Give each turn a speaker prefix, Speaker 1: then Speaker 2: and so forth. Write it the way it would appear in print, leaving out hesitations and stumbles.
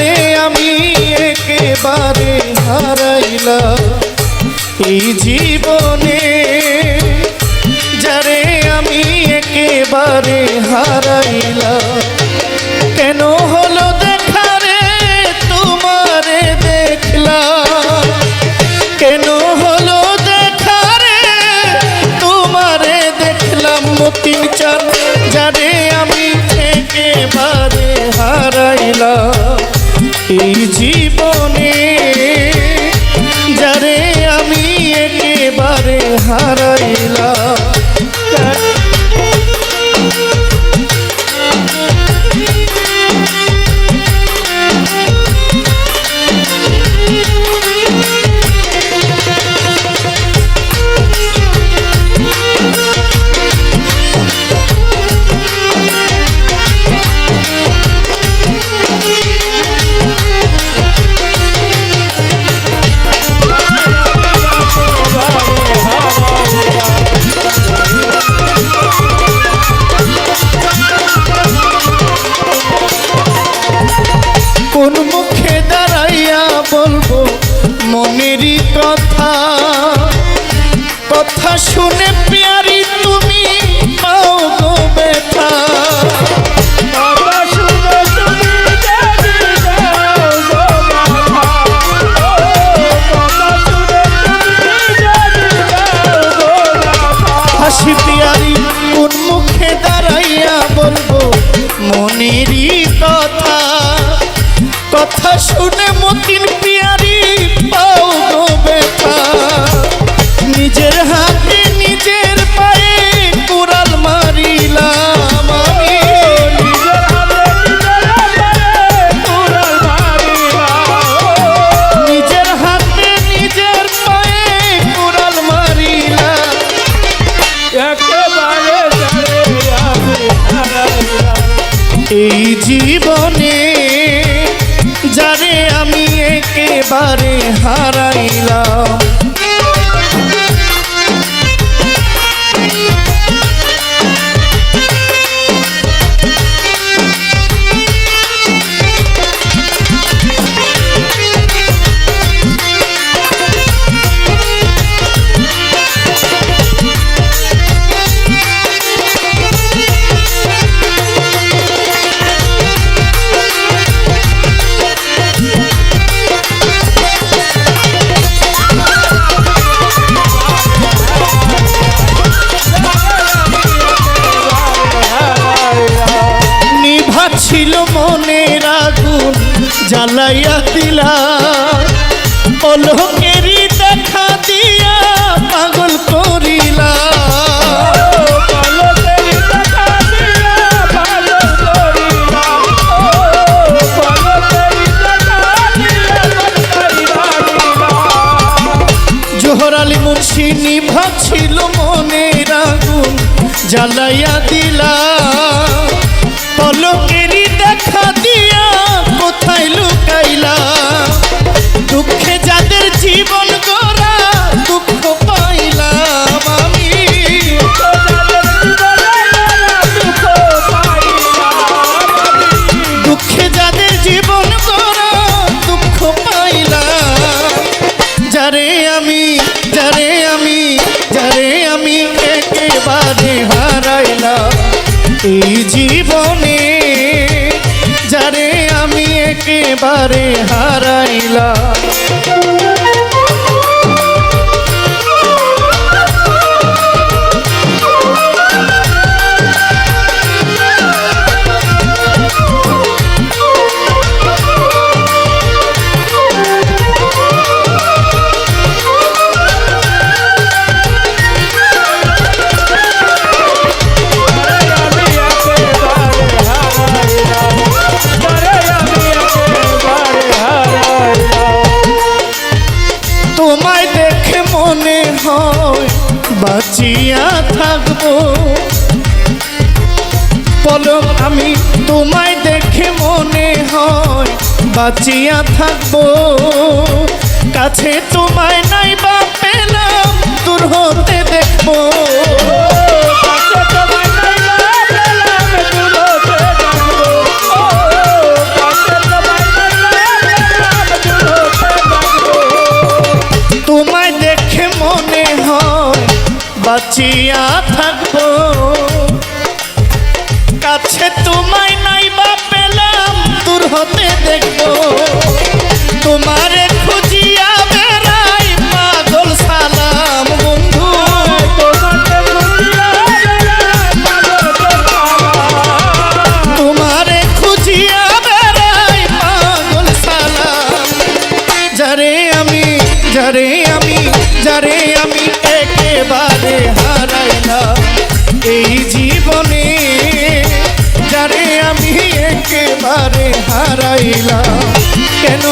Speaker 1: যারে আমি একেবারে হারাইলাম এই জীবনে, যারে আমি একেবারে হারাইলাম। কেন হলো দেখা রে তোমারে দেখলাম, কেন হলো দেখা রে তোমারে দেখলাম। মতিন চাঁদ যারে আমি একেবারে হারাইলাম এই জীবনে, যারে আমি একেবারে হারাইলাম। কোন মুখে দাঁড়াইয়া বলবো মনেরই কথা, কথা শুনে প্যারি তুমি পাও গো ব্যথা। হাসি প্যারি কোন মুখে দাঁড়াইয়া বলবো মনেরই কথা, কথা শুনে মতিন পিয়ারি পাও গো ব্যথা। নিজের হাতে নিজের পায়ে কুড়াল মারিলাম আমি, নিজের হাতে নিজের পায়ে কুড়াল মারিলাম। এই জীবনে যারে আমি একেবারে হারাইলাম। ছিল মনের আগুন জ্বালাইয়া দিলা, পলকেরই দেখা দিয়া পাগল করিলা। জোহর আলী মুন্সি নিভা ছিল মনের আগুন জ্বালাইয়া দিলা, পলকেরই দেখা দিয়া কোথায় লুকাইলা। দুঃখে যাদের জীবন গড়া দুঃখ পাইলাম আমি, দুঃখে যাদের জীবন গড়া দুঃখ পাইলাম। যারে আমি যারে আমি যারে আমি একেবারে হারাইলাম এই জীবনে, যারে আমি একেবারে হারাইলাম। তোমায় দেখে মনে হয় বাঁচিয়া থাকবো, পলক আমি তোমায় দেখে মনে হয় বাঁচিয়া থাকবো। কাছে তোমায় নাই বা পেলাম দূর হতে দেখবো, বাঁচিয়া থাকবো কাছে তোমায় নাই বা পেলাম দূর হতে দেখবো তোমারে খুঁজিয়া বেড়াই পাগল সালাম বন্ধু তোমারে খুঁজিয়া বেড়াই পাগল সালাম যারে আমি একেবারে হারাইলাম এই জীবনে যারে আমি একেবারে হারাইলাম কেন